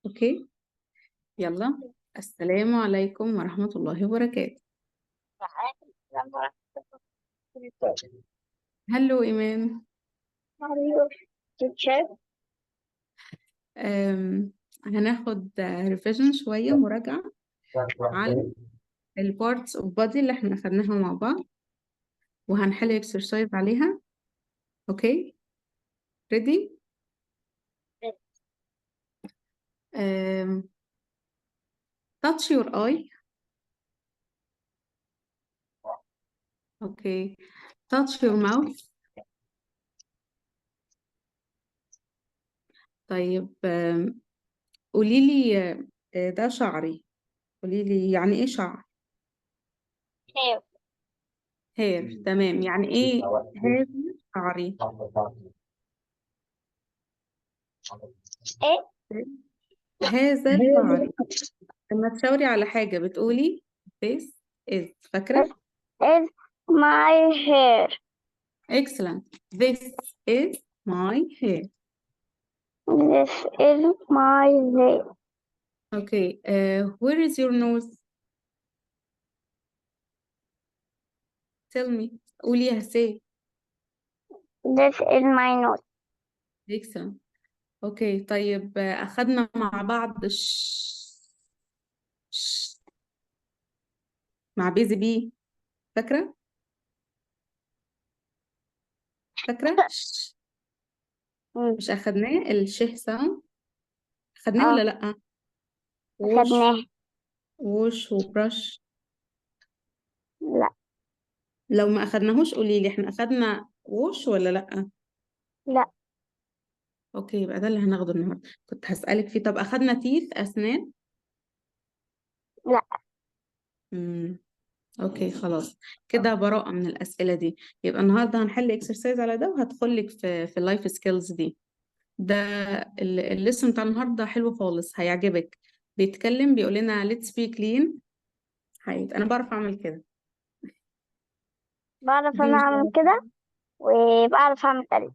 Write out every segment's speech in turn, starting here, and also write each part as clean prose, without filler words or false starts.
اوكي، يلا. السلام عليكم ورحمة الله وبركاته. هلو إيمان. هناخد ريفيجن شوية مراجعة على البارتس اوف بادي اللي احنا أخدناها مع بعض، وهنحل اكسرسايز عليها. اوكي، ريدي؟ touch your eye. اوكي، touch your mouth. طيب، قولي لي، ده شعري، قولي لي يعني ايه شعر؟ هير، تمام. يعني ايه هذا شعري؟ هذا شعري. لما تشاوري على حاجة بتقولي this is، فاكرة؟ is my hair. excellent. This is my hair. This is my hair. okay. Where is your nose? tell me. قوليها، say. This is my nose. excellent. اوكي، طيب، أخدنا مع بعض ش... مع بيزي بي، فاكرة؟ فاكرة مم. مش أخدناه الشه ساوند؟ أخدناه اه ولا لأ؟ ووش، خدناه. ووش وبرش. لا. لو ما أخدناهوش قوليلي، احنا أخدنا ووش ولا لأ؟ لا. اوكي، يبقى ده اللي هناخده النهارده. كنت هسألك فيه. طب أخدنا تيث، أسنان؟ لا. امم اوكي، خلاص. كده براءة من الأسئلة دي. يبقى النهارده هنحل اكسرسايز على ده، وهدخلك في اللايف سكيلز دي. ده الليسون بتاع النهارده حلو خالص، هيعجبك. بيتكلم، بيقول لنا let's be clean. حقيقة أنا بعرف أعمل كده. بعرف دي انا مش اعمل كده، وبعرف اعمل قلب.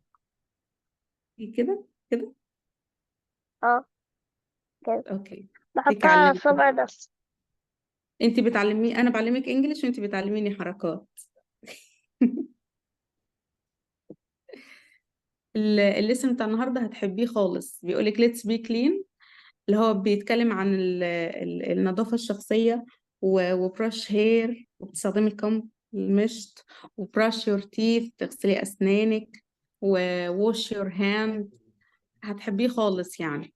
كده كده. اه كده. اوكي، ليك بحطها على علمك. الصبع بس. انت بتعلمي، انا بعلمك انجليش وانت بتعلميني حركات. الليسن بتاع النهارده هتحبيه خالص. بيقولك let's be clean، اللي هو بيتكلم عن النظافة الشخصية. وبراش هير، وبتستخدمي الكم، المشط. وبراش يور تيث، تغسلي أسنانك. ووش يور هاند. هتحبيه خالص يعني.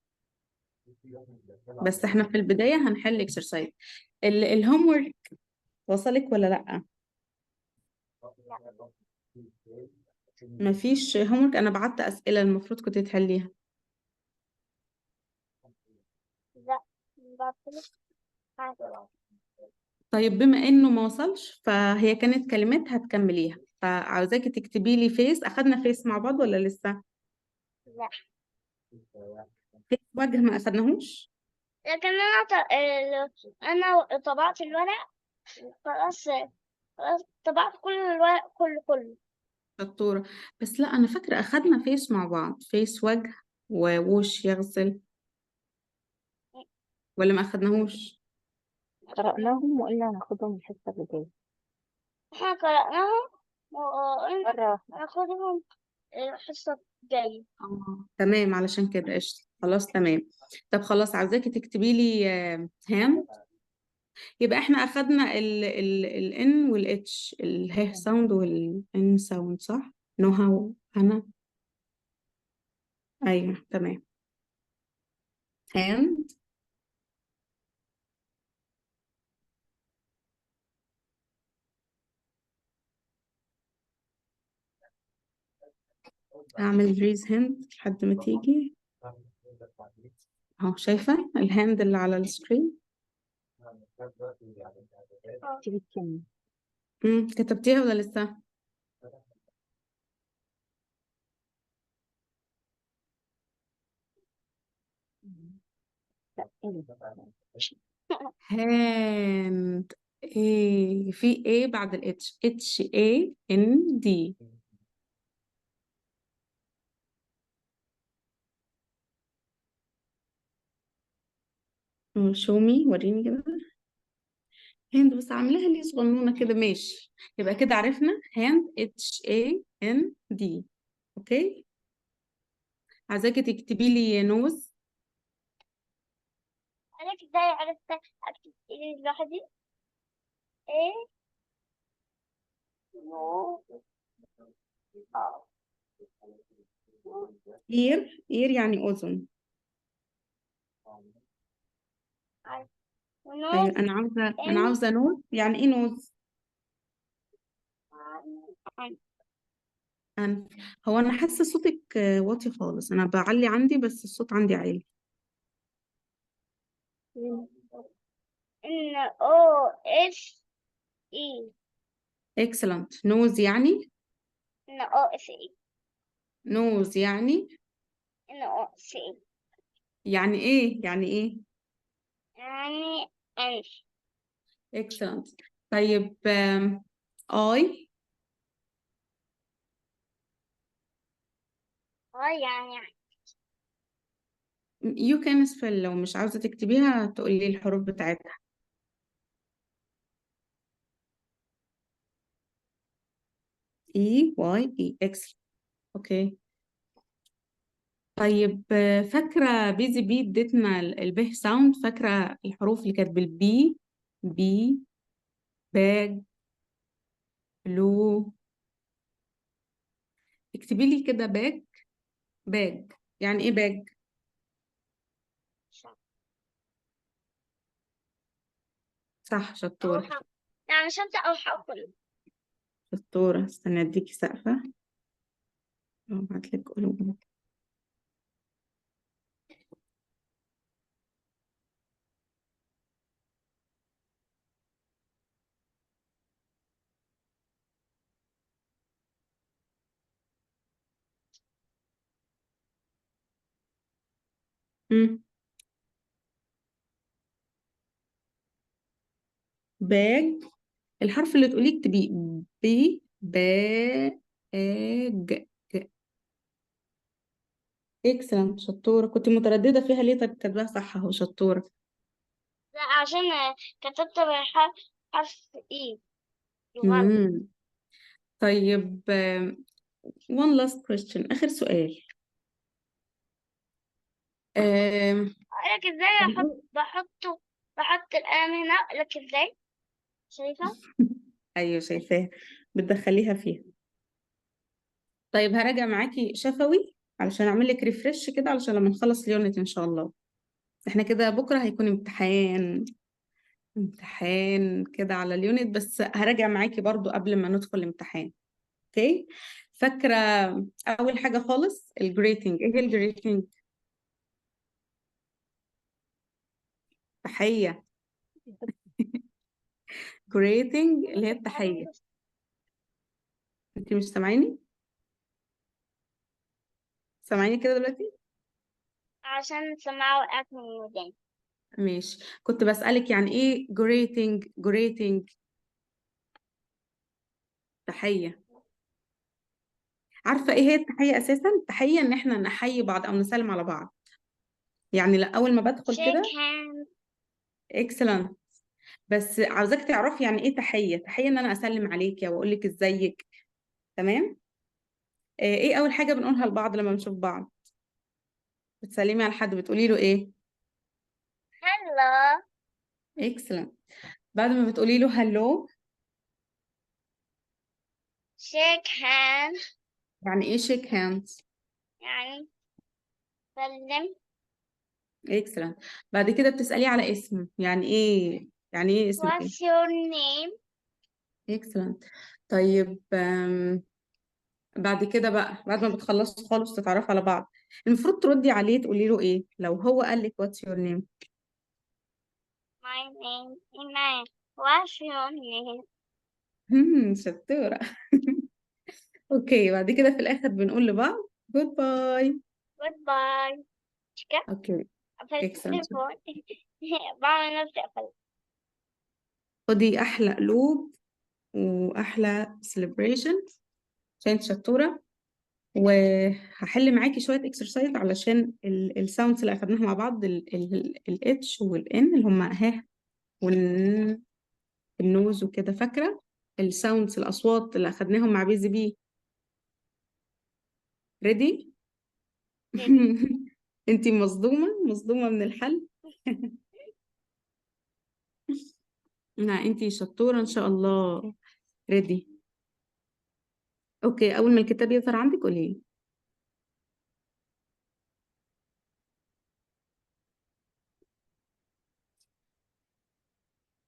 بس احنا في البداية هنحل اكسرسايز. الهوم ورك وصلك ولا لأ؟ مفيش هوم ورك. أنا بعت أسئلة المفروض كنت تحليها. لا. بعرف حاجة. طيب، بما انه ما وصلش فهي كانت كلمات هتكمليها، فعاوزاكي تكتبي لي فيس. اخدنا فيس مع بعض ولا لسه؟ لا. فيس وجه ما اخدناهوش. لكن انا طبعت الورق. خلاص. خلاص طبعت كل الورق كله. شطورة. بس لا، انا فاكرة اخدنا فيس مع بعض، فيس وجه ووش يغسل، ولا ما اخدناهوش؟ قرأناهم وقلنا هناخدهم الحصة اللي جاية احنا قرأناهم وقلنا مرة واحدة. ناخدهم الحصة الجاية. تمام، علشان كده قشطة. خلاص تمام. طب خلاص، عاوزاكي تكتبي لي هاند. يبقى احنا اخدنا ال N وال H، الهيه ساوند وال N ساوند، صح؟ نهى وهنا. ايوه تمام. hand. اعمل ريز هاند لحد ما تيجي. اهو، شايفة الهاند اللي على السكرين؟ تيجي تكمل. كتبتيها ولا لسه؟ لا إيه هاند. ايه في ايه بعد الاتش؟ اتش اي ان دي. show me وريني كده. هاند بس عاملاها لي صغنونة كده. ماشي، يبقى كده عرفنا hand HAND. اوكي، عايزاكي تكتبي لي نوز. أنا ازاي عرفت أكتب إيه لوحدي؟ إيه نو ear يعني أذن. نو أيوة، أنا إن عاوزة نوز. يعني إيه نوز؟ أنف. هو أنا حاسة صوتك واطي خالص. أنا بعلي عندي بس الصوت عندي عالي. إن أو إس إي excellent. نوز يعني إن أو إس إي نوز إن أو إس إي يعني إيه؟ يعني إيه؟ يعني أنف. excellent. طيب I يعني you can spell. لو مش عاوزة تكتبيها تقولي الحروف بتاعتها. E excellent. اوكي. طيب فاكرة بيزي بي اديتنا البه ساوند؟ فاكرة الحروف اللي كانت بالبي؟ بي، باج، بلو. اكتبي لي كده باج. باج يعني ايه باج؟ صح، أو شطورة. حق يعني شنطة أو حقل. شطورة. استنى اديكي سقفة. ابعتلك قلوب. مم. باج. الحرف اللي تقوليه اكتبيه. بي، باج. اكسلنت، شطورة. كنت مترددة فيها ليه؟ طيب كاتباها صح اهو. شطورة. لا عشان كتبت حرف إي غلط. مم. طيب one last question. آخر سؤال. آم، أقولك إزاي بحط القلم هنا. أقولك إزاي شايفة. ايوه شايفاها، بتدخليها فيها. طيب هراجع معاكي شفوي علشان اعمل لك ريفرش كده، علشان لما نخلص اليونت ان شاء الله. احنا كده بكره هيكون امتحان كده على اليونت، بس هراجع معاكي برضو قبل ما ندخل الامتحان. اوكي. فاكره اول حاجه خالص الجريتنج؟ ايه هي الجريتنج؟ تحيه. جريتنج اللي هي التحيه. انت مش سامعيني؟ سامعيني كده دلوقتي؟ عشان السماعة وقعت من وداني. ماشي. كنت بسألك يعني ايه جريتنج؟ تحية. عارفة ايه هي التحية اساسا؟ التحية ان احنا نحيي بعض او نسلم على بعض. يعني لا، اول ما بدخل shake كده. hand. اكسلنت. بس عاوزاك تعرفي يعني ايه تحية. تحية ان انا اسلم عليكي او اقول لك ازيك. تمام. ايه اول حاجة بنقولها لبعض لما بنشوف بعض؟ بتسلمي على حد بتقولي له ايه؟ hello. اكسلنت. بعد ما بتقولي له هلو. shake hand يعني ايه شيك هاندز؟ يعني سلم. اكسلنت. بعد كده بتسأليه على اسمه. يعني ايه اسمك ايه؟ what's your name. اكسلنت. طيب بعد كده بقى، بعد ما بتخلصوا خالص تتعرفوا على بعض، المفروض تردي عليه تقولي له ايه لو هو قال لك what's your name؟ my name Iman. what's your name. شطورة. اوكي. بعد كده في الاخر بنقول لبعض جود باي. goodbye. شكرا. اوكي. قفلت اكسلنت. التليفون. بعمل نفسي قفلت. خدي احلى قلوب واحلى celebration عشان انت شطورة. وهحل معاكي شوية اكسرسايز علشان الساوندز اللي أخدناها مع بعض، الاتش والان اللي هما ها والنوز وكده. فاكرة الساوندز الأصوات اللي أخدناهم مع بيزي بي؟ ريدي؟ انتي مصدومة من الحل. لا انتي شطورة ان شاء الله. ريدي. اوكي، اول ما الكتاب يظهر عندك قولي.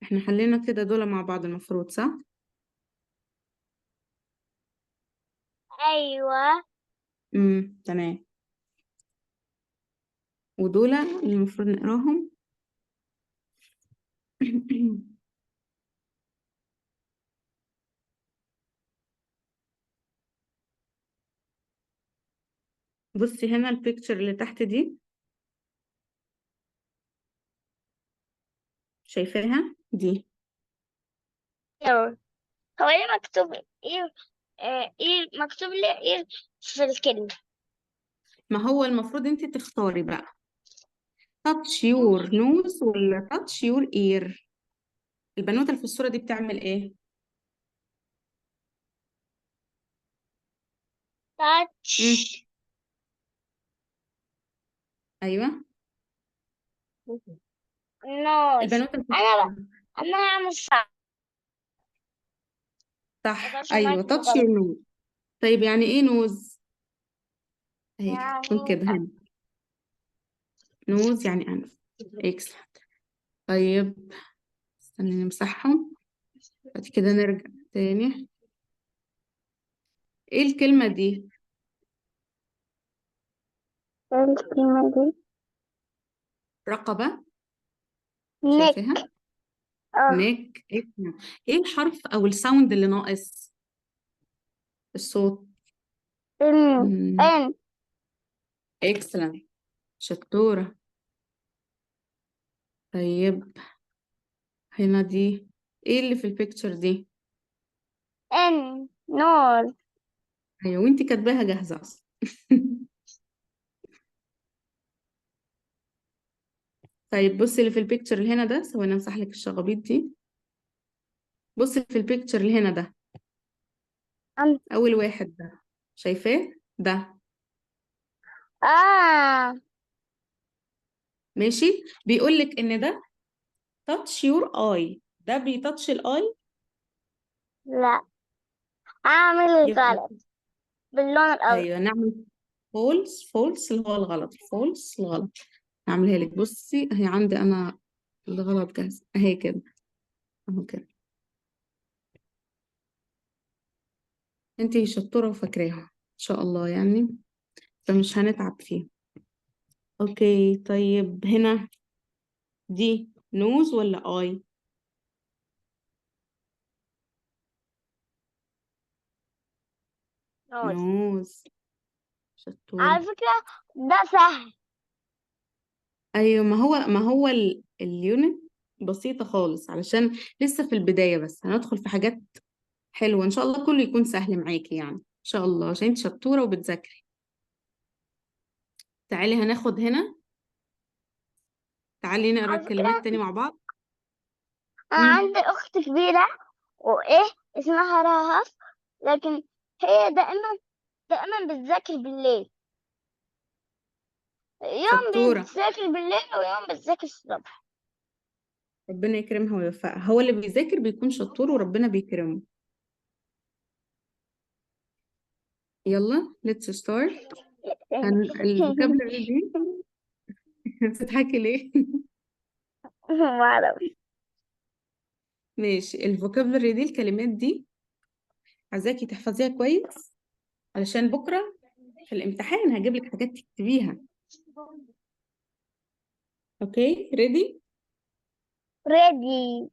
احنا حلينا كده دول مع بعض المفروض، صح؟ أيوة. تمام. ودول اللي المفروض نقراهم. بصي هنا البيكتشر اللي تحت دي، شايفاها دي؟ أيوة. هو إيه مكتوب إيه؟ إيه مكتوب لي إيه في الكلمة؟ ما هو المفروض انت تختاري بقى touch your nose ولا touch your ear. البنوتة اللي في الصورة دي بتعمل ايه؟ تاتش مم. ايوه، نوز. البنوتة اللي في أنا الصورة. أنا هعمل صح. صح، عشان ما ايوه أكتب touch your غلط. nose. طيب يعني ايه نوز؟ اهي تكون يعني كده هنا. نوز يعني انف. اكسلنت. طيب استني نمسحهم، بعد كده نرجع تاني. ايه الكلمة دي؟ الكلمة دي رقبة. نك. شايفاها؟ اه. نيك. ايه الحرف او الساوند اللي ناقص؟ الصوت. إن إن اكسلنت، شطورة. طيب هنا دي، ايه اللي في البيكتشر دي؟ إن نوز. ايوه وانتي كاتباها جاهزة اصلا. طيب بصي اللي في البيكتشر اللي هنا ده، ثواني امسح لك الشغابيط دي. بصي في البيكتشر اللي هنا ده، أن اول واحد ده، شايفاه ده؟ آه ماشي. بيقول لك ان ده touch your eye، ده بيتاتش الاي. لا، أعمل يبقى غلط باللون الأبيض. ايوه نعمل فولس اللي هو الغلط، فولس الغلط. هعملها لك، بصي اهي عندي انا الغلط جاهز اهي كده، اهو كده. انتي شطورة وفاكراها ان شاء الله يعني، فمش هنتعب فيها. اوكي طيب هنا دي نوز ولا اي؟ نوز. نوز، شطورة. على فكرة ده سهل. ايوه ما هو اليونت بسيطة خالص، علشان لسه في البداية، بس هندخل في حاجات حلوة ان شاء الله، كله يكون سهل معاكي يعني ان شاء الله، عشان انت شطورة وبتذاكري. تعالي هناخد هنا، تعالي نقرا على الكلمات فكرة تاني مع بعض. أنا مم. عندي أخت كبيرة وإيه اسمها رهف، لكن هي دائما بتذاكر بالليل. يوم شطورة، بتذاكر بالليل ويوم بتذاكر الصبح. ربنا يكرمها ويوفقها. هو اللي بيذاكر بيكون شطور وربنا بيكرمه. يلا let's start. الفوكابلري دي. بتضحكي ليه؟ معرفش. ماشي، الفوكابلري دي الكلمات دي عايزاكي تحفظيها كويس، علشان بكرة في الامتحان هجيب لك حاجات تكتبيها. اوكي ريدي؟ ريدي.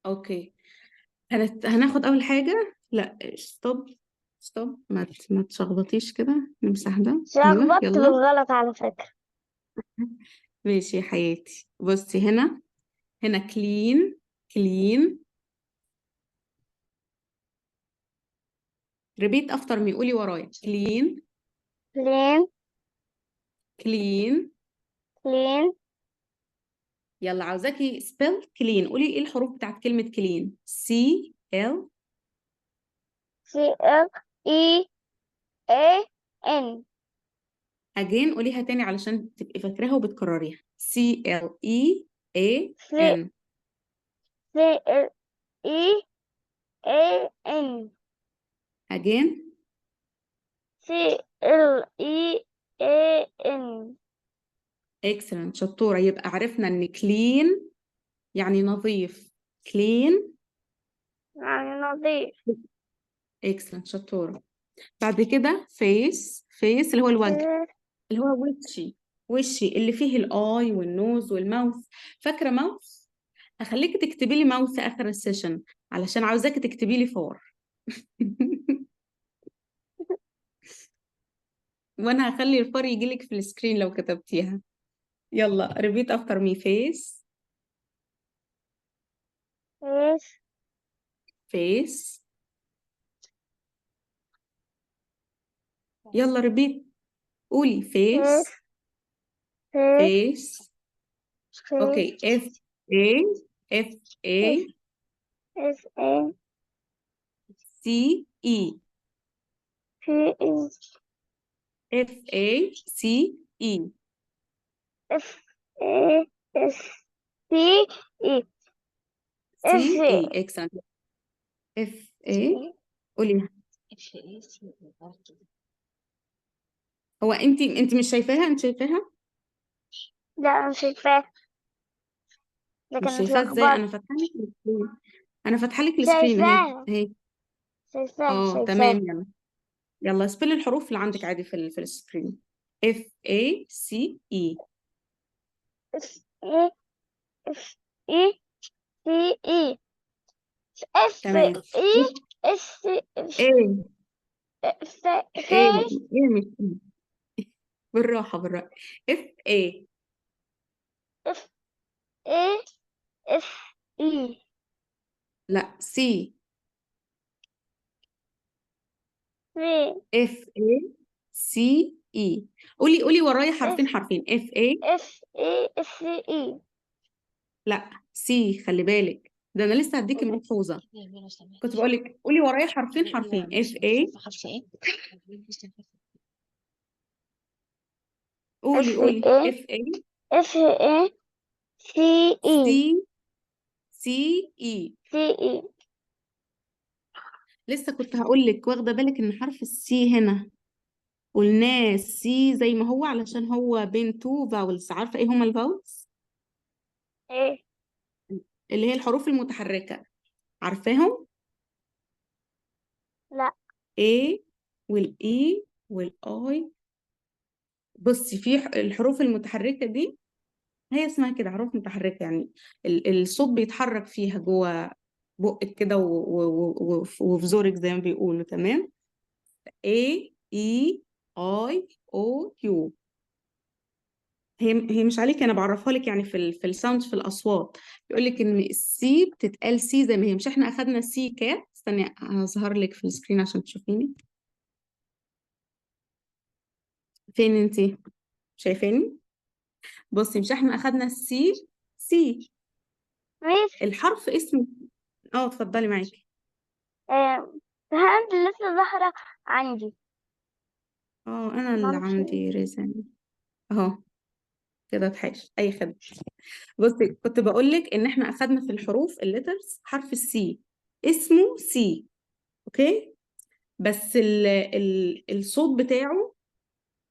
اوكي. هناخد اول حاجة، لا ستوب ما تشخبطيش كده، نمسح ده. ايوه شخبطت يلا. بالغلط على فكرة. ماشي يا حياتي، بصي هنا كلين. كلين. repeat after me. قولي ورايا. clean clean clean. clean يلا عاوزاكي spell clean. قولي ايه الحروف بتاعت كلمة clean. C L. C L E A N again قوليها تاني علشان تبقي فاكراها وبتكرريها. C L E A C N. C L E A N again. C L E A N. excellent شطورة. يبقى عرفنا ان clean يعني نظيف. clean. يعني نظيف. excellent شطورة. بعد كده face اللي هو الوجه، اللي هو وشي اللي فيه الاي والنوز والماوث. فاكرة ماوث؟ هخليكي تكتبي لي ماوث اخر السيشن علشان عاوزاكي تكتبي لي فور. وانا هخلي الفار يجيلك في السكرين لو كتبتيها. يلا repeat after me. face face face. يلا repeat. قولي face face face face. اوكي. F A F A S A C E. C E F A C E. F A S C E F C A E. excellent. F A. قوليها. هو انت مش شايفاها؟ انت شايفاها؟ لا أنا شايفاه لكن مش شايفاه ازاي؟ اتلخبطت. انا فاتحه لك السكرين اهي شايفاه اهي. شايفاه اه شايفاه تمام. يلا سبيل الحروف اللي عندك عادي في السكرين. F A C E. F A F E C E F تمام. E S A face مش E. بالراحه. F A. F A F E لا C. V F A C E. قولي ورايا F حرفين. F A. F E F E لا C. خلي بالك ده انا لسه هديكي محفوظه. كنت بقول لك قولي ورايا حرفين. F A. F قولي A F A F A C E C C E. C E لسه كنت هقول لك واخده بالك ان حرف السي هنا قلناه سي زي ما هو علشان هو بين تو فاولز. عارفه ايه هما الفاولز؟ A اللي هي الحروف المتحركه. عارفاهم؟ لا A والاي والاي. بصي في الحروف المتحركه دي هي اسمها كده حروف متحركه، يعني الصوت بيتحرك فيها جوه بقك كده وفي زورك زي ما بيقولوا. تمام. A E I O U. هي مش عليك، انا بعرفها لك يعني في الساوند في الاصوات. بيقول لك ان السي بتتقال سي زي ما هي. مش احنا اخدنا سي كات؟ استني هظهر لك في السكرين عشان تشوفيني. فين انتي؟ شايفاني؟ بصي مش احنا اخدنا السي سي ميس الحرف اسمه. اه اتفضلي معاكي. هند لسه ظاهرة عندي اه انا اللي ممشي عندي رزان اهو كده. اتحاش اي خدمه. بصي كنت بقول لك ان احنا اخدنا في الحروف الليترز حرف السي اسمه سي. اوكي. بس الصوت بتاعه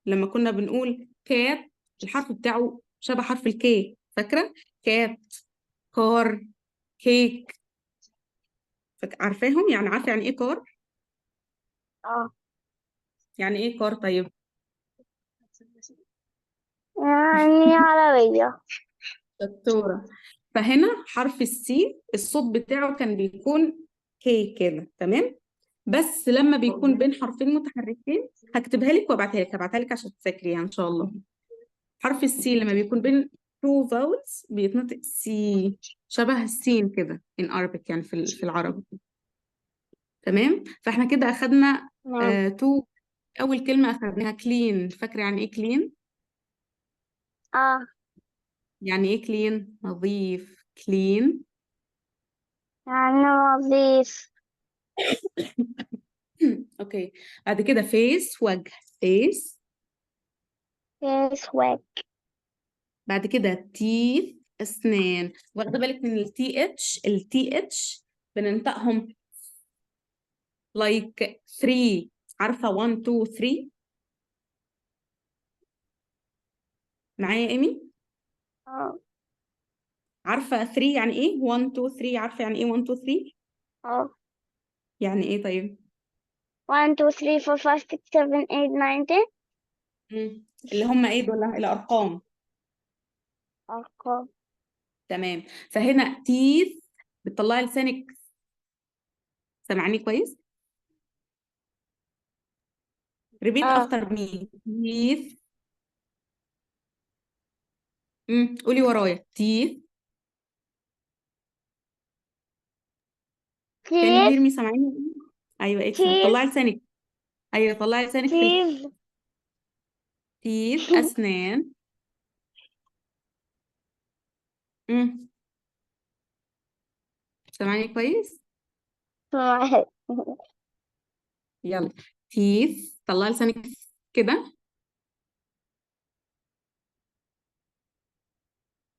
لما كنا بنقول كات الحرف بتاعه شبه حرف الكي. فاكره؟ كات، كار، كيك. عارفاهم؟ يعني عارفه يعني ايه كار؟ اه يعني ايه كار طيب؟ يعني عربية دكتوره. فهنا حرف السي الصوت بتاعه كان بيكون كي كده. تمام. بس لما بيكون بين حرفين متحركين هكتبها لك هبعتها لك عشان تذاكريها ان شاء الله. حرف السي لما بيكون بين two vowels بيتنطق سي، شبه السين كده in Arabic يعني في العربي. تمام. فاحنا كده اخدنا تمام. تو. أول كلمة أخدناها كلين، فاكرة يعني إيه كلين؟ اه يعني إيه كلين؟ نظيف. كلين. يعني نظيف. أوكي. بعد كده فيس، وجه. فيس. أسود. بعد كده تيث، أسنان. واخدة بالك من التي اتش؟ التي اتش بننطقهم like 3. عارفة 1 2 3؟ معايا يا إيمي؟ اه عارفة 3 يعني إيه؟ 1 2 3، عارفة يعني إيه 1 2 3؟ اه يعني إيه طيب؟ 1 2 3 4 5 6 7 8 9 10. اللي هم إيه دول؟ الأرقام. أرقام. تمام. فهنا تيث بتطلعي لسانك. سامعاني كويس؟ ريبيت اه افتر مي. تيث. قولي ورايا. تيث. كان يو هير تيث. مي؟ سامعاني؟ ايوه اكسل. طلعي تيث. لسانك. ايوه طلعي لسانك في تيث. تيث، اسنان. امم سامعاني كويس؟ يلا. تيث، طلعي لسانك كده.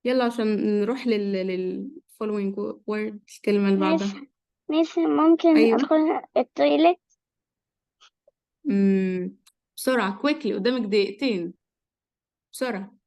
يلا عشان نروح لل following word، الكلمة اللي ميس بعدها. ميس ممكن ايوه. أدخل التويليت؟ امم بسرعة كويكلي، قدامك دقيقتين. بسرعة.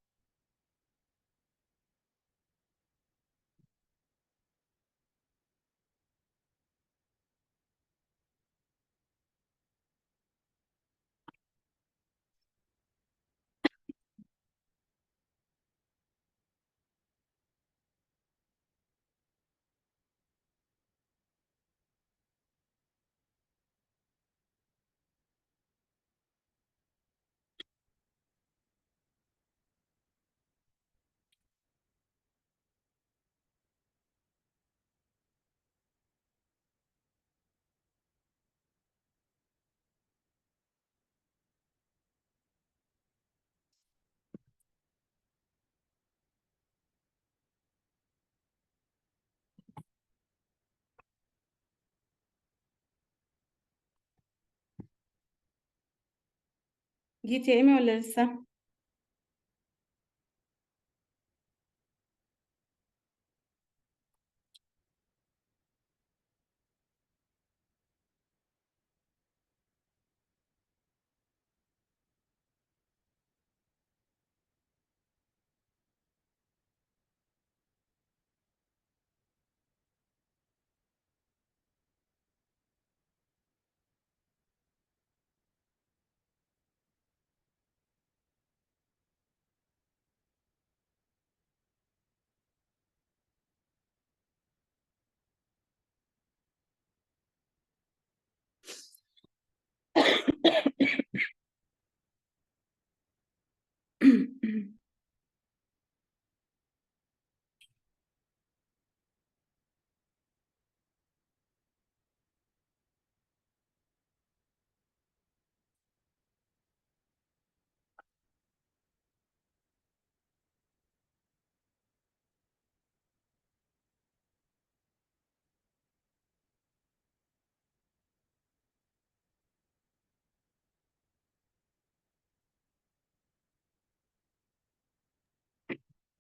جيت يا ايمي ولا لسه؟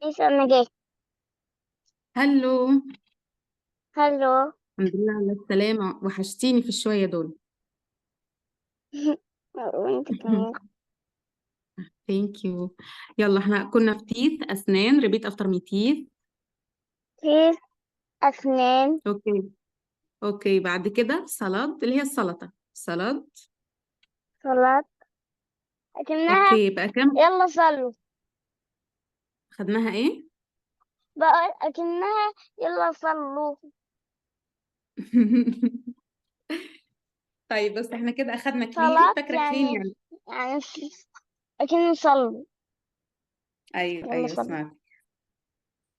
ميس أنا جيت. هلو. هلو. الحمد لله على السلامة، وحشتيني في الشوية دول. وانت كمان. ثانك يو. يلا احنا كنا في تيث، أسنان. ريبيت افتر مي. تيث. تيث. أسنان. اوكي. اوكي بعد كده سلطة، اللي هي السلطة. سلطة. صلاة. لكنها. اوكي بقى كام؟ يلا صلوا. خدناها ايه؟ بقى لكنها. يلا صلوا. طيب بس احنا كده اخدنا كلين. صلاة فاكرة كلين يعني. يعني؟ يعني لكن صلوا. ايوه يلا ايوه صلوا. سمعت.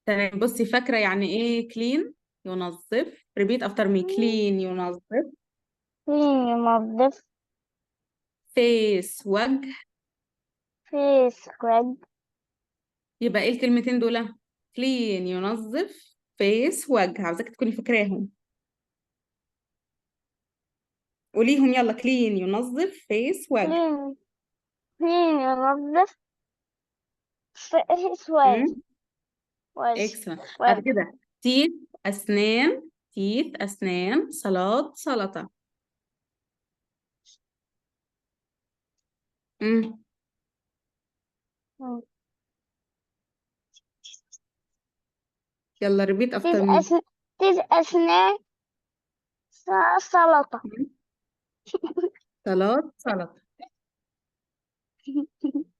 تمام. بصي فاكرة يعني ايه كلين؟ ينظف. ريبيت افتر مي. كلين، ينظف. مين ينظف؟ فيس وجه، فيس وجه. يبقى ايه الكلمتين دول؟ كلين ينظف، فيس وجه، عاوزاك تكوني فاكراهم. قوليهم يلا. كلين ينظف، فيس وجه. كلين. كلين ينظف. فيس وجه. وجه. اكسلنت. بعد وجه. كده تيث أسنان، تيث أسنان، صلاة سلطة. امم يلا ريبيت تيز افتر مي. تيز أسنان. سلطة. صلاة سلطة،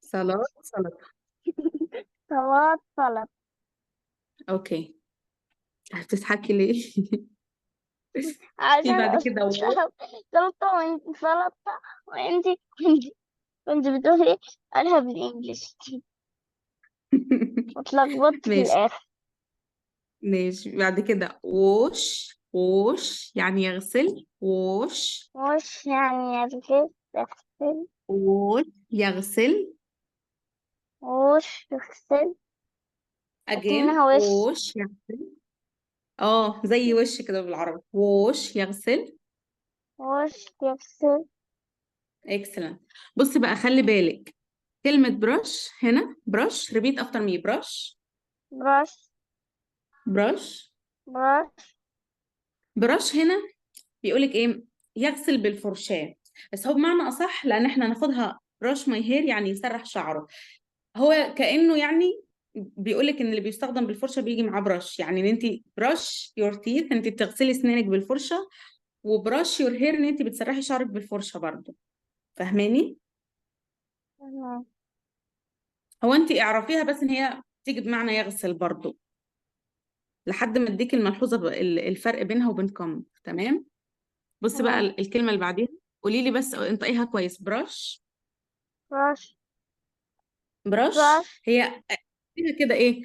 صلاة سلطة. سلطة. سلطة. اوكي. هتضحكي ليه؟ في عشان بعد كده سلطة وانت سلطة. وانت بتقولي قالها بالإنجلش واتلخبطت في ماشي. الآخر. ماشي بعد كده ووش، ووش يعني يغسل، ووش. مش يعني يغسل. يغسل. ووش يغسل. وش يغسل. again لكنها وش. ووش يغسل. اه زي وش كده بالعربي، ووش يغسل. وش يغسل. excellent. بصي بقى خلي بالك، كلمة brush هنا، brush repeat after me. brush، براش. brush. براش. brush هنا بيقولك ايه؟ يغسل بالفرشاة، بس هو بمعنى اصح لان احنا ناخدها brush my hair يعني يسرح شعره. هو كأنه يعني بيقولك ان اللي بيستخدم بالفرشة بيجي معاه brush، يعني ان انت brush your teeth انت بتغسلي اسنانك بالفرشة، وبراش your hair ان انت بتسرحي شعرك بالفرشة برضو. فاهماني؟ تمام. هو انت اعرفيها بس ان هي تيجي بمعنى يغسل برضو، لحد ما اديك الملحوظة الفرق بينها وبين كم. تمام. بص بقى تمام. الكلمة اللي بعديها، قولي لي بس انطقيها كويس. براش. براش. براش براش. هي فيها كده ايه؟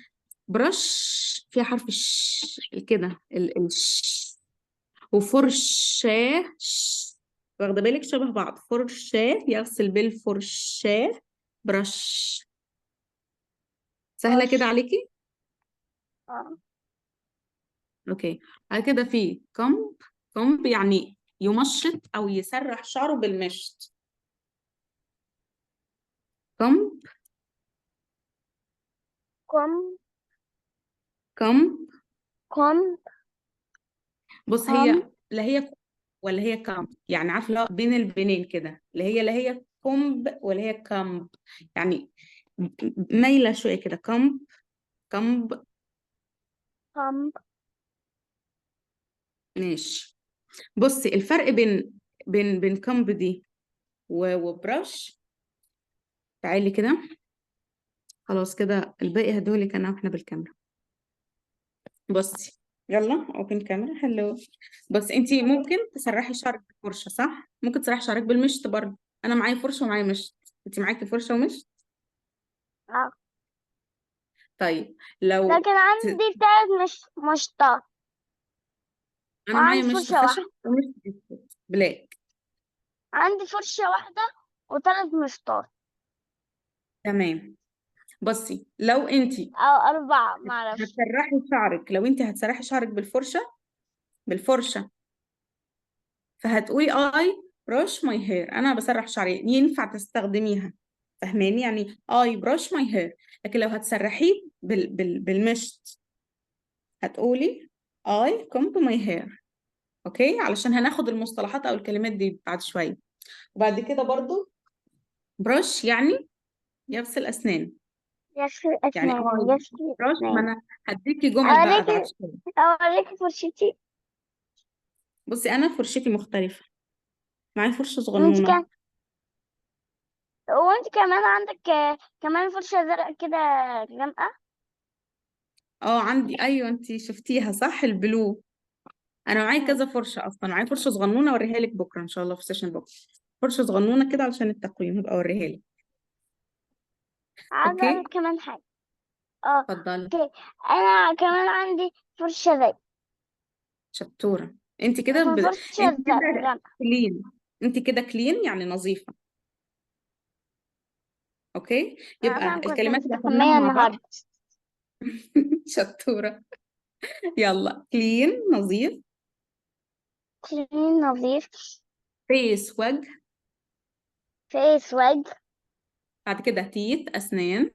براش فيها حرف الش كده، الش. وفرشاة واخدة بالك شبه بعض. فرشاة يغسل بالفرشاة. برش. سهلة كده براش. عليكي؟ آه. اوكي. بعد كده في كومب. كومب يعني يمشط او يسرح شعره بالمشط. كومب. كم. كومب. كم. بص كم. هي لا هي كومب ولا هي كامب، يعني عارفه لا بين البنين كده، لا هي كومب ولا هي كامب، يعني مايله شويه كده. كومب. كومب. كم. ماشي. بصي الفرق بين كومب دي وبرش. تعالي كده. خلاص كده الباقي هدولك انا واحنا بالكاميرا. بصي يلا اوبن كاميرا. هلو. بس انتي ممكن تسرحي شعرك بالفرشه صح؟ ممكن تسرحي شعرك بالمشط برضه. انا معايا فرشه ومعايا مشط، انتي معاكي فرشه ومشط. آه. طيب لو لكن عندي تلات مش مشطات. انا معايا وعندي مشط فرشة خشب واحدة. ومشط أسود بلاك. عندي فرشة واحدة وثلاث مشطات. تمام. بصي لو انتي أو أربعة معرفش. هتسرحي شعرك، لو انتي هتسرحي شعرك بالفرشه فهتقولي اي brush my hair. انا بسرح شعري، ينفع تستخدميها. فاهماني؟ يعني I brush my hair. لكن لو هتسرحيه بالمشط هتقولي I comb my hair. اوكي، علشان هناخد المصطلحات او الكلمات دي بعد شوية. وبعد كده برضو brush يعني يغسل اسنان. يغسل يعني أسنان. I يغسل brush، ما أسنان. انا هديكي جمل بقى بعد أوريكي. شوية. أوريكي فرشتي. بصي انا فرشتي مختلفة، معايا فرشة وانت صغنونة. كمان. وانت كمان عندك كمان فرشة زرقاء كده غامقة. اه عندي، ايوه انتي شفتيها صح، البلو. انا معايا كذا فرشه، اصلا معايا فرشه صغنونه اوريها لك بكره ان شاء الله في سيشن بكره. فرشه صغنونه كده علشان التقويم هبقى اوريها لك. عايزة أقولك اوكي. كمان حاجة. اه. اتفضلي. اوكي. أنا كمان عندي فرشة زي. شطوره. انت كده بس فرشة انت كده غامقة. كلين. انت كده كلين يعني نظيفه. اوكي، أنا يبقى أصلا كنت الكلمات اللي مستحمية اخدناها مع بعض. النهاردة. شطورة. يلا، كلين نظيف، كلين نظيف، فيس وجه، فيس وجه، بعد كده تيت أسنان،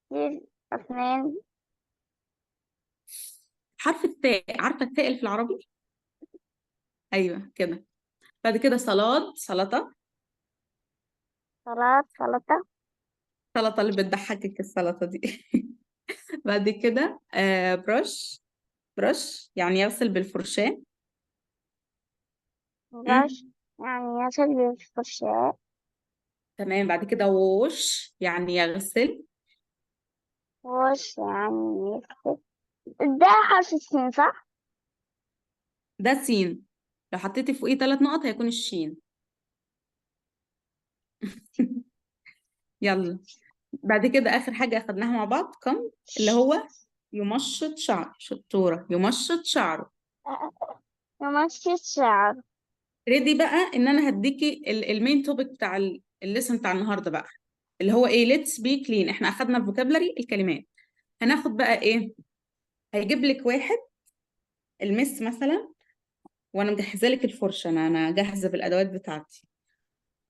فيس أسنان، حرف التاء، عارفة التاء اللي في العربي؟ أيوه كده. بعد كده سلطة، سلطة، سلطة اللي بتضحكك السلطة دي. بعد كده برش يعني يغسل بالفرشاة. براش يعني يغسل بالفرشاة، تمام. بعد كده ووش يعني يغسل. وش يعني يغسل. ده حرف السين صح؟ ده سين، لو حطيتي فوقيه 3 نقط هيكون الشين. يلا، بعد كده آخر حاجة أخدناها مع بعض اللي هو يمشط شعر. شطورة، يمشط شعره. يمشي الشعر. ريدي بقى إن أنا هديكي المين توبيك بتاع الليسن بتاع النهاردة بقى، اللي هو إيه let's be clean. إحنا أخدنا الفوكابلري الكلمات، هناخد بقى إيه. هيجيب لك واحد المس مثلا، وأنا مجهزة لك الفرشة، أنا جاهزة بالأدوات بتاعتي.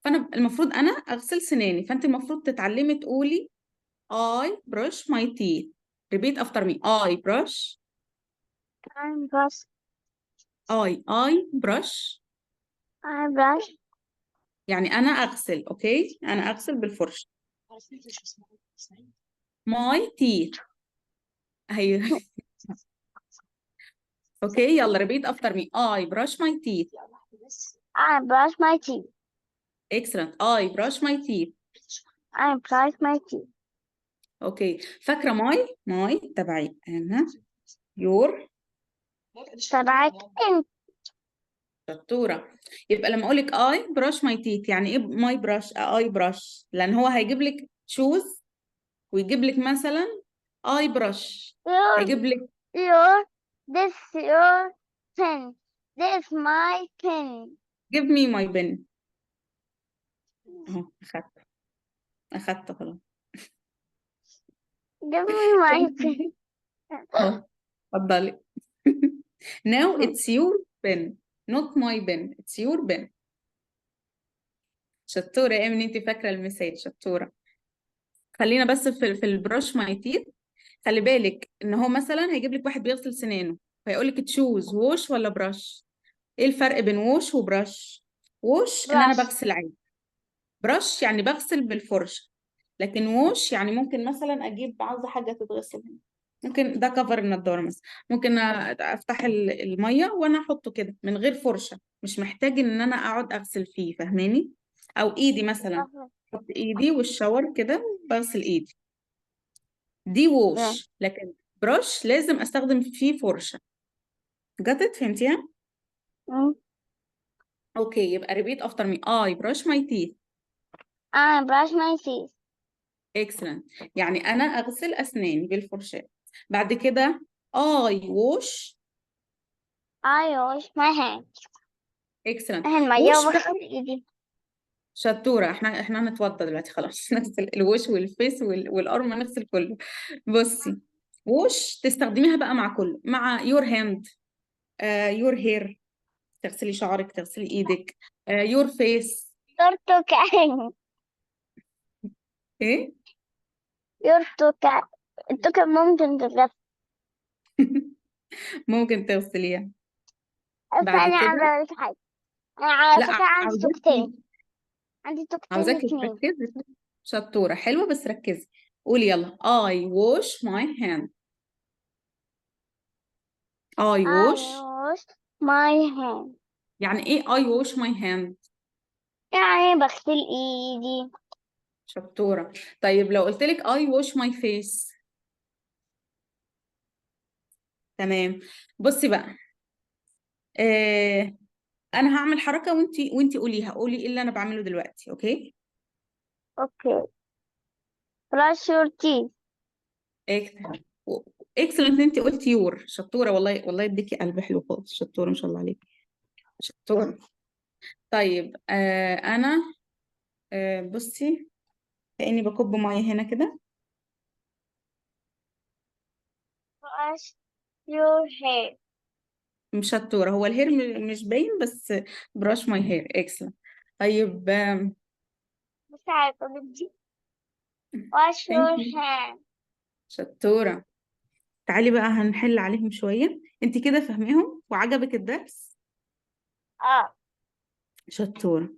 فأنا المفروض أنا أغسل سناني، فأنت المفروض تتعلمي تقولي I brush my teeth. Repeat after me. I brush. I brush, I brush. I brush يعني أنا أغسل، أوكي، أنا أغسل بالفرشة. My teeth. أيوه. أوكي، يلا repeat after me. I brush my teeth. I brush my teeth. Excellent. I brush my teeth. I brush my teeth. أوكي، فاكرة my تبعي أنا your. تبعك انت. شطورة. يبقى لما أقولك I brush my teeth يعني إيه my brush؟ I brush، لأن هو هيجيب لك choose، ويجيب لك مثلا I brush، Your, هيجيب لك this your pen. This my pen. give me my pen. أهو أخدته خلاص. Give me my pen. أهو، اتفضلي. Now it's your pen not my pen, it's your pen. شطورة يا إيمي، انت فاكرة المثال، شطورة. خلينا بس في البرش ماي تيث. خلي بالك ان هو مثلا هيجيب لك واحد بيغسل سنانه، فيقول لك تشوز ووش ولا برش. ايه الفرق بين ووش وبرش؟ ووش ان انا Brush. بغسل عادي، برش يعني بغسل بالفرشة، لكن ووش يعني ممكن مثلا اجيب عاوزة حاجة تتغسل، ممكن ده كفر النضارة مثلا، ممكن افتح المية وانا احطه كده من غير فرشة، مش محتاج ان انا اقعد اغسل فيه، فاهماني؟ او ايدي مثلا، احط ايدي والشاور كده بغسل ايدي، دي Yeah. ووش. لكن برش لازم استخدم فيه فرشة. جاتت فهمتيها؟ Mm. اوكي، يبقى repeat after me. I brush my teeth. I brush my teeth. excellent، يعني انا اغسل اسناني بالفرشاة. بعد كده I wash. I wash my hands. excellent. المية wash وبغسل بقى. ايدي. شطورة، احنا هنتوضى دلوقتي خلاص. نغسل الوش والفيس والارم، نغسل كله. بصي، ووش تستخدميها بقى مع كله، مع your hand، your hair، تغسلي شعرك، تغسلي ايدك، your face. برتقال. ايه. برتقال. التوكة ممكن تتغسل. ممكن تغسليها. بعد ثانية كده على حاجة. أنا على لا، فكرة عندي عاوزاكي توكتين. عندي توكتين عاوزاكي اتنين. تركزي. شطورة، حلوة، بس ركزي. قولي يلا I wash my hand. I I wash. wash my hands. يعني ايه I wash my hand؟ يعني بغسل ايدي. شطورة. طيب لو قلت لك I wash my face. تمام. بصي بقى، انا هعمل حركة وانتي قولي ايه اللي انا بعمله دلوقتي، اوكي؟ اوكي. brush your teeth. اكسلنت، انتي قلتي يور. شطورة، والله والله اديكي قلب حلو خالص، شطورة ما شاء الله عليكي، شطورة. طيب انا بصي، كأني بكب مية هنا كده. wash your hair. مش شطورة، هو الهير مش باين بس. brush my hair excellent. طيب مش عارفة بدي wash thank your you. hand. شطورة. تعالي بقى هنحل عليهم شوية. انت كده فاهميهم وعجبك الدرس؟ اه شطورة.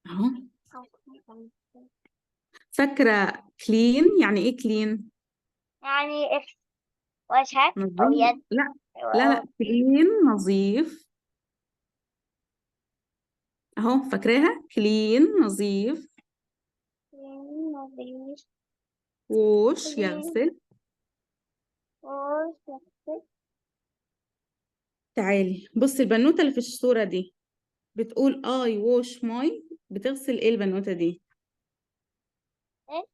اهو. فاكرة clean يعني ايه clean؟ يعني اغسل وجهك أو نظيف. يد لا لا لا، أو clean نظيف. اهو فاكراها clean نظيف. نظيف. wash clean يغسل. wash. تعالي بصي البنوتة اللي في الصورة دي بتقول I wash my. بتغسل ايه البنوتة دي؟ ايه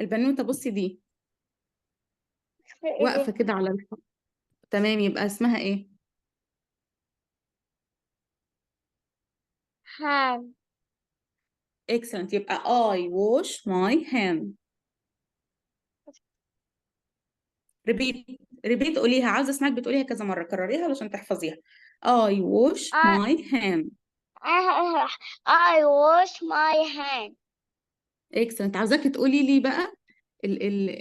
البنوتة بصي دي اغسل واقفة ايديها. كده على تمام، يبقى اسمها ايه؟ hand. excellent. يبقى I wash my hand. repeat. repeat قوليها، عاوزة اسمعك بتقوليها كذا مرة، كرريها علشان تحفظيها. I wash I my hand. I wash my hand. excellent. عاوزاكي تقولي لي بقى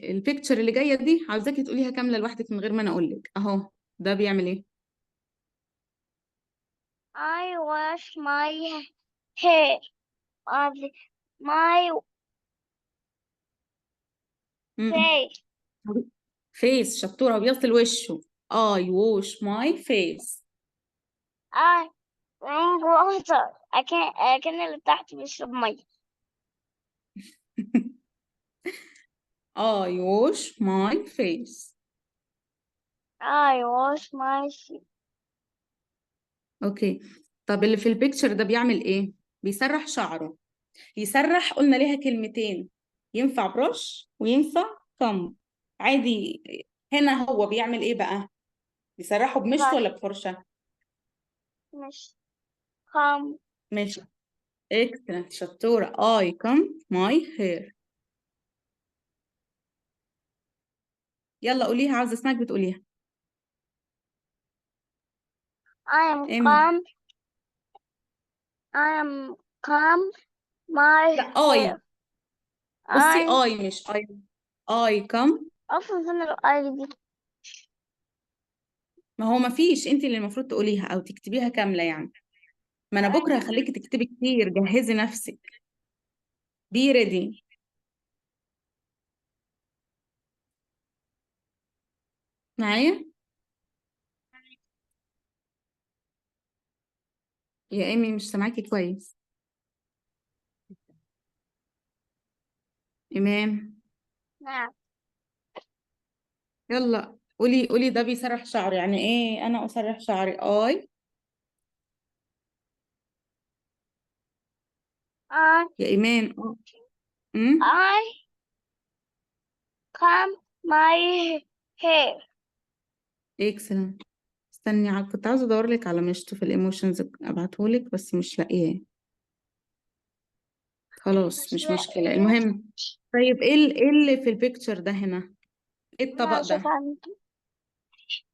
البيكتشر اللي جاية دي، عاوزاكي تقوليها كاملة لوحدك من غير ما انا اقول لك. اهو ده بيعمل ايه؟ I wash my hair. My face. فيس. شطورة. وبيغسل وشه. I wash my face. I drink water. أكن اللي تحت بيشرب مية. I wash my face. I wash my feet. اوكي. طب اللي في البيكتشر ده بيعمل ايه؟ بيسرح شعره. يسرح قلنا ليها كلمتين، ينفع برش وينفع كم عادي. هنا هو بيعمل ايه بقى؟ بيسرحه بمشط ولا فرش بفرشة؟ مش come. ماشي. excellent. شطورة. I comb my hair. يلا قوليها، عاوزة اسمعك بتقوليها. I am ايمي. come. I am come my لا I. hair. بصي I I مش I. I come. أصلا فين الأي دي؟ ما هو ما فيش، انت اللي المفروض تقوليها او تكتبيها كاملة يعني. ما انا بكرة هخليكي تكتبي كتير، جهزي نفسك. be ready. معايا يا ايمي؟ مش سامعاكي كويس. ايمان. نعم. يلا قولي قولي، ده بيسرح شعري يعني ايه؟ انا اسرح شعري اي. I يا ايمان امم I come my hair. اكسلنت. استني كنت عاوزه ادور لك على مشط في الايموشنز ابعتهولك بس مش لاقياه. خلاص مش مش مشكله، لاقية. المهم. طيب ايه ايه اللي في البيكتشر ده هنا؟ ايه الطبق ما أشوف ده؟ عندي.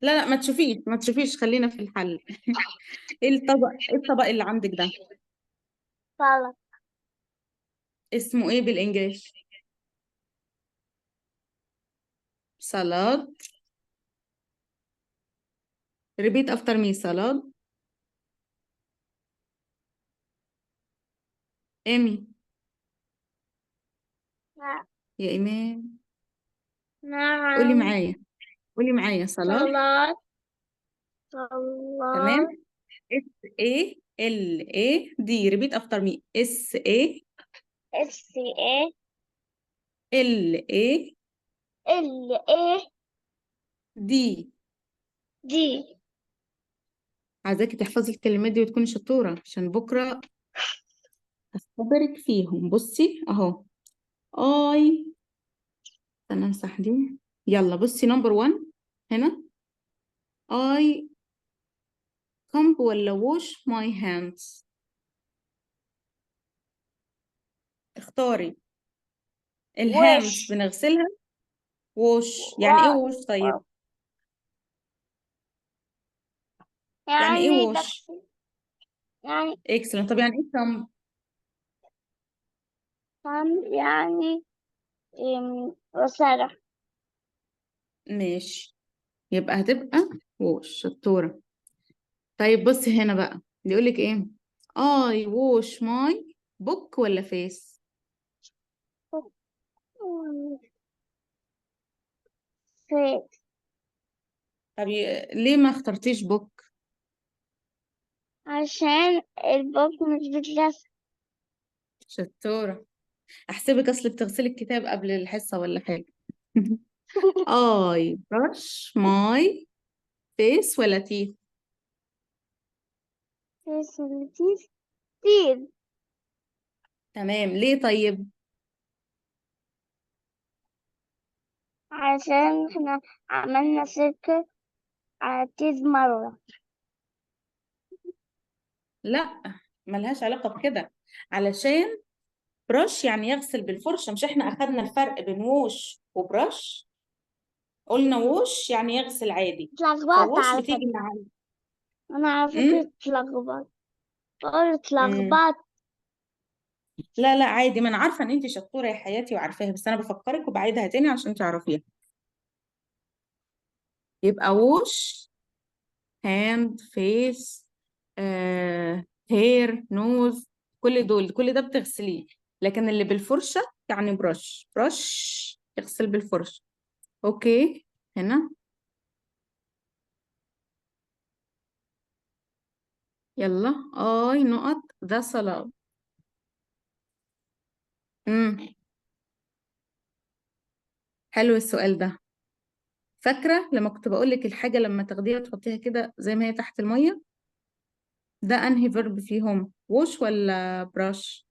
لا لا، ما تشوفيش ما تشوفيش، خلينا في الحل. ايه الطبق؟ ايه الطبق اللي عندك ده؟ غلط. اسمه ايه بالانجلش؟ سلاد. repeat after me. سلاد. ايمي. نعم. يا ايمان قولي نعم. معايا. قولي معايا سلاد. صلاة. صلاة. تمام. SALAD. repeat after me. SALAD. SCA LA دي. عايزاكي تحفظي الكلمات دي وتكوني شطورة عشان بكرة هختبرك فيهم. بصي اهو. اي. استنى امسح دي. يلا بصي نمبر 1 هنا. I comb ولا wash my hands؟ wash اختاري. الهاندز بنغسلها ووش. يعني ايه ووش طيب؟ يعني ايه يعني ووش؟ بغسل يعني اكسلنت. طب يعني ايه كم؟ يعني غسالة. ماشي، يبقى هتبقى ووش. شطورة. طيب بصي هنا بقى بيقولك ايه. I wash my book ولا face؟ فيس. طب ليه ما اخترتيش بوك؟ عشان البوك مش بتلف. شطورة. احسبك اصل بتغسلي الكتاب قبل الحصة ولا حاجة. I brush my face ولا teeth؟ فيس اللطيف كتير. تمام. ليه طيب؟ عشان احنا عملنا سيركل على التيز مرة. لا، ملهاش علاقة بكده. علشان برش يعني يغسل بالفرشة. مش احنا اخدنا الفرق بين ووش وبرش؟ قلنا ووش يعني يغسل عادي، اتلخبطت فووش على بتيجي فكرة. مع أنا على فكرة امم اتلخبطت. بقول امم اتلخبطت. لا لا عادي، ما انا عارفة ان انت شطورة يا حياتي وعارفاها، بس انا بفكرك وبعيدها تاني عشان تعرفيها. يبقى ووش هاند فيس هير نوز، كل ده بتغسليه. لكن اللي بالفرشة يعني برش يغسل بالفرشة. اوكي. هنا يلا. اي نقط ده صلاة. امم حلو السؤال ده. فاكرة لما كنت بقولك الحاجة لما تاخديها تحطيها كده زي ما هي تحت المية؟ ده انهي فيرب فيهم، ووش ولا براش؟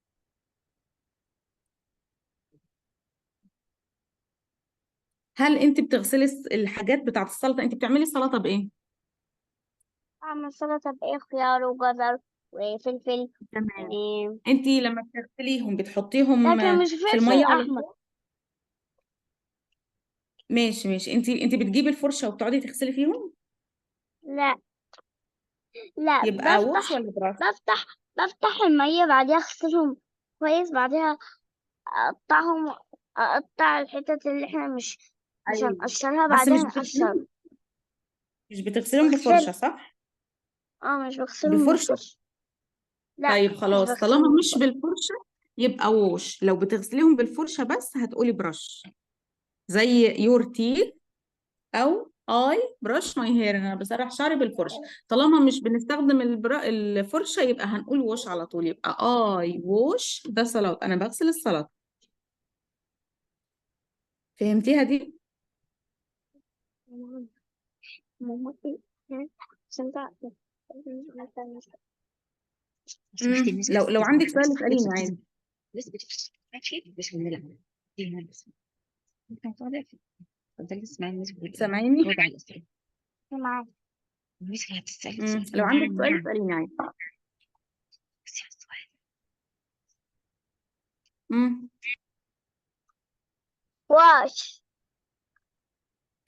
هل انت بتغسلي الحاجات بتاعت السلطة؟ انت بتعملي السلطة بايه؟ أعمل سلطة بإيه؟ خيار وجزر وفلفل. تمام. إيه، انت لما بتغسليهم بتحطيهم لكن مش في فلفل المية على أحمر. طول؟ ماشي ماشي. انت بتجيبي الفرشة وبتقعدي تغسلي فيهم؟ لا لا، يبقى ووش ولا براش؟ بفتح بفتح المية، بعدها أغسلهم كويس، بعدها أقطعهم. أقطع الحتت اللي احنا مش ايوه، هنقشرها، بس بعدها نقشر. مش بتغسليهم بغسل بفرشة صح؟ مش بغسلهم بفرشة. بالفرشة. لا، طيب مش خلاص، طالما بغسلهم مش بالفرشة. بالفرشة يبقى ووش. لو بتغسليهم بالفرشة بس هتقولي برش، زي يور تيث او اي برش ماي هير، انا بسرح شعري بالفرشة. طالما مش بنستخدم الفرشة يبقى هنقول ووش على طول. يبقى اي ووش ده سلطة، انا بغسل السلطة. فهمتيها دي؟ ماما إيه؟ عشان تعرف. لو عندك سؤال اسأليني عادي. سامعيني؟ معاك. لو عندك سؤال اسأليني عادي. امم واش.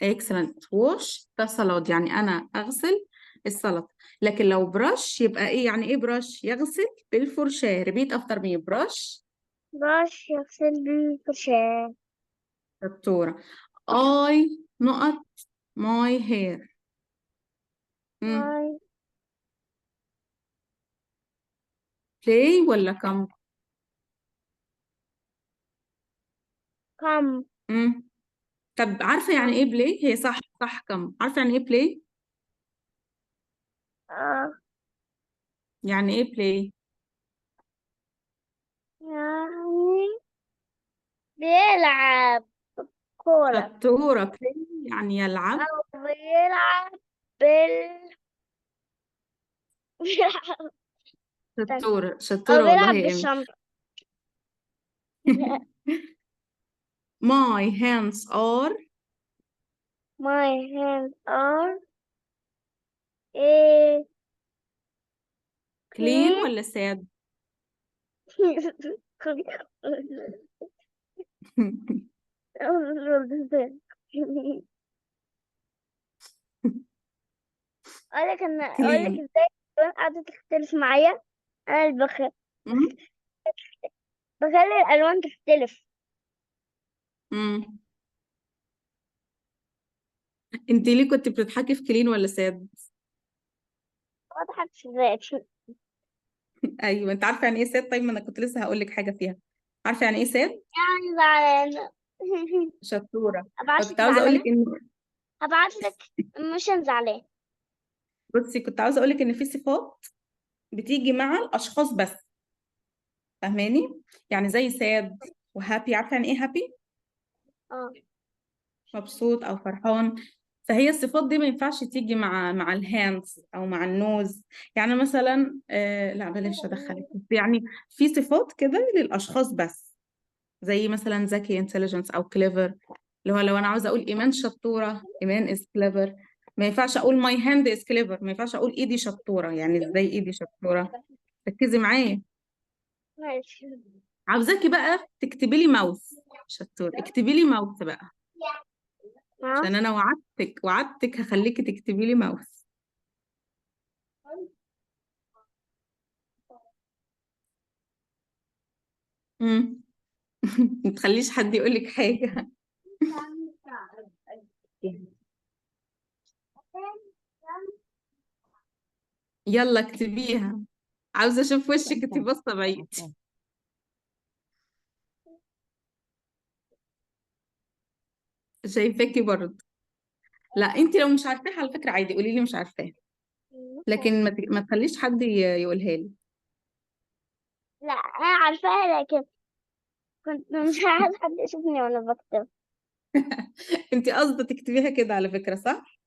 اكسلنت. ووش ده سلطة يعني انا اغسل السلطة. لكن لو برش يبقى ايه؟ يعني ايه برش؟ يغسل بالفرشاة. ريبيت افتر مي. برش. باش يغسل بالفرشاة. دكتورة. I نقط my hair. ماي play ولا come؟ كم. طب عارفة يعني كم. ايه play؟ هي صح صح come. عارفة يعني ايه play؟ آه يعني ايه play؟ يعني بيلعب كورة. دكتورة. play يعني يلعب. أو بيلعب بال بيلعب شطورة أو شطورة والله بيلعب يا إيمي. بالشنطة. my hands are My hands are إيه clean clean. ولا sad؟ اقول لك كلين. ازاي الالوان قاعده تختلف معايا. انا اللي بخلي الالوان تختلف. انت ليه كنت بتضحكي في كلين ولا ساد؟ ما ضحكتش ازاي. ايوه، انت عارفه يعني ايه ساد؟ طيب ما انا كنت لسه هقول لك حاجه فيها. عارفه يعني ايه ساد؟ يعني زعلانه. شطوره. ابعت فكنت لك عاوزه اقول زعلانه. لك ان، هبعت لك مش زعلان. بصي كنت عاوزه اقول لك ان في صفات بتيجي مع الاشخاص بس، فاهماني؟ يعني زي ساد وهابي. عارفه يعني ايه هابي؟ اه. مبسوط او فرحان. فهي الصفات دي ما ينفعش تيجي مع الهاندز او مع النوز. يعني مثلا لا بلاش ادخلك، بس يعني في صفات كده للاشخاص بس، زي مثلا ذكي انتليجنس او كليفر. اللي هو لو انا عاوزه اقول ايمان شطوره، ايمان از كليفر. ما ينفعش اقول ماي هاند از كليفر، ما ينفعش اقول ايدي شطوره. يعني ازاي ايدي شطوره؟ ركزي معايا. ماشي. عاوزاكي بقى تكتبي لي ماوث شطور، اكتبي لي ماوث بقى، ها. عشان انا وعدتك هخليكي تكتبي لي ماوث. امم ما تخليش حد يقول لك حاجه. يلا اكتبيها، عاوزه اشوف وشك انت باصه بعيد. شايفاكي برضه. لا انت لو مش عارفاها على فكره عادي، قولي لي مش عارفاها، لكن ما تخليش حد يقولها لي. لا انا عارفاها لكن كنت مش عايز حد يشوفني وانا بكتب. انت قصدك تكتبيها كده على فكره، صح؟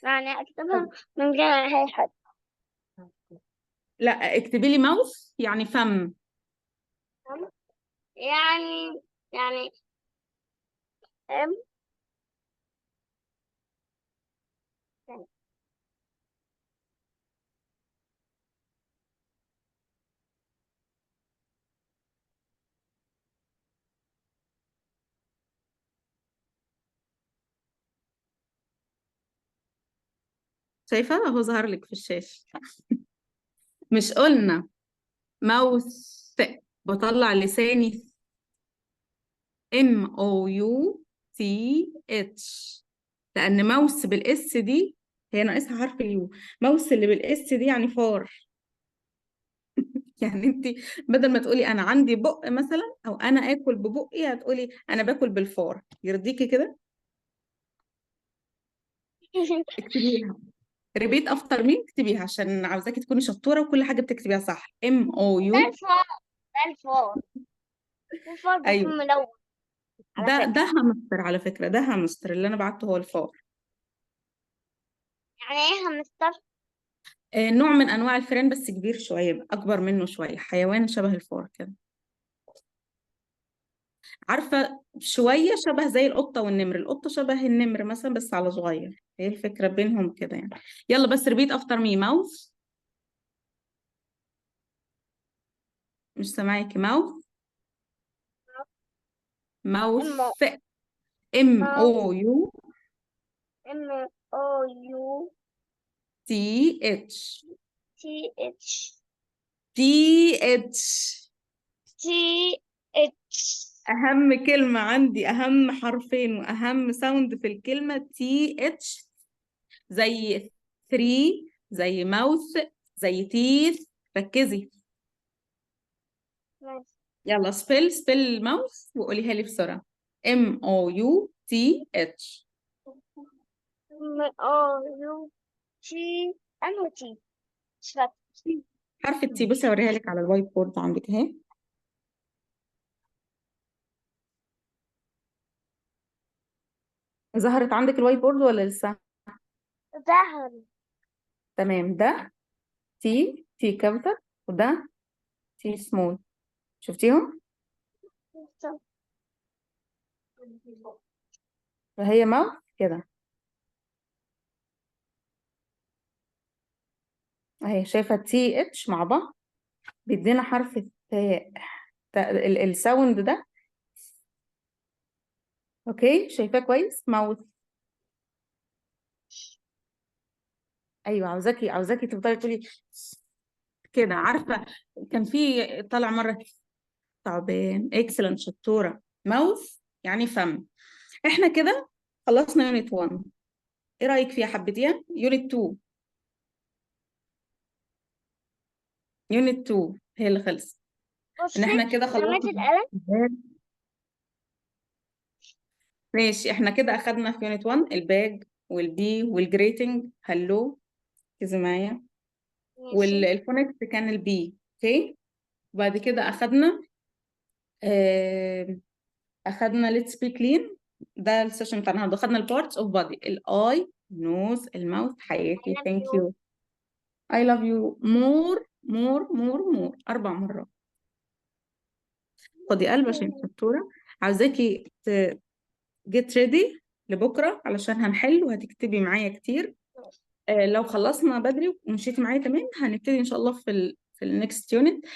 يعني اكتبها طب من غير اي حد. لا، اكتبي لي ماوث يعني فم. يعني ام. شايفه اهو ظهر لك في الشاشه. مش قلنا ماوث؟ بطلع لساني. MOUTH. لان ماوس بالاس دي هي ناقصها حرف اليو. ماوس اللي بالاس دي يعني فار. يعني انت بدل ما تقولي انا عندي بق مثلا، او انا اكل ببقي، هتقولي انا باكل بالفار. يرضيكي كده؟ اكتبيها. ريبيت افتر مين، اكتبيها عشان عاوزاكي تكوني شطوره وكل حاجه بتكتبيها صح. ام او ده يو الفار. ده الفار. الفار ايوه، بيكون ملون على ده فكرة. هامستر على فكره، ده هامستر اللي انا بعته هو الفار. يعني ايه همستر؟ نوع من انواع الفئران بس كبير شويه، اكبر منه شويه، حيوان شبه الفار كده. عارفه شويه شبه زي القطه والنمر. القطه شبه النمر مثلا بس على صغير، هي الفكره بينهم كده يعني. يلا بس ريبيت افتر مي. ماوث. مش سامعاكي. ماوث. ماوث. ام. MOU ام او يو TH. تي اتش. TH. تي اتش. أهم كلمة عندي، أهم حرفين وأهم ساوند في الكلمة TH. زي 3، زي ماوث، زي تيث. ركزي. ماشي. يلا سبيل ماوث وقوليها لي بسرعة. MOUTH. ام او يو تي. انو تي. مش فاكرة. حرف التي. بصي أوريها لك على الوايت بورد عندك أهي. ظهرت عندك الوايت بورد ولا لسه؟ ظهر. تمام. ده تي كابيتال، وده تي سمول. شفتيهم؟ فهي ماوث كده اهي. شايفة TH مع بعض. بيدينا حرف التاء. الساوند ده. اوكي، شايفاه كويس؟ ماوث. ايوه، عاوزاكي تفضلي تقولي كده، عارفه؟ كان في طالع مره تعبان. اكسلنت، شطوره. ماوث يعني فم. احنا كده خلصنا يونت 1. ايه رايك فيها؟ حبيتيها؟ يونت 2. يونت 2 هي اللي خلصت. ان بصي احنا كده رميت خلصنا. القلم. ماشي، احنا كده اخدنا في يونت 1 الباج والبي والجريتنج. هلو، ركزي معايا. ماشي. والفونكس كان البي. اوكي. وبعد كده آه اخدنا let's be clean. ده السيشن بتاعنا النهارده. اخدنا البارتس اوف بادي: الاي، نوز، الماوث. I حياتي، love ثانك you. يو. I love you more more more more 4 مرات. خدي قلب عشان الدكتورة. عاوزاكي get ready لبكرة علشان هنحل وهتكتبي معايا كتير. لو خلصنا بدري ومشيتي معايا تمام، هنبتدي ان شاء الله في النكست يونت.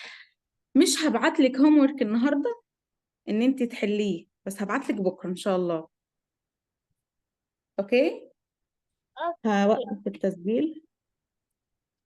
مش هبعت لك هوم ورك النهارده ان انت تحليه، بس هبعت لك بكره ان شاء الله. اوكي. أوكي. هوقف التسجيل.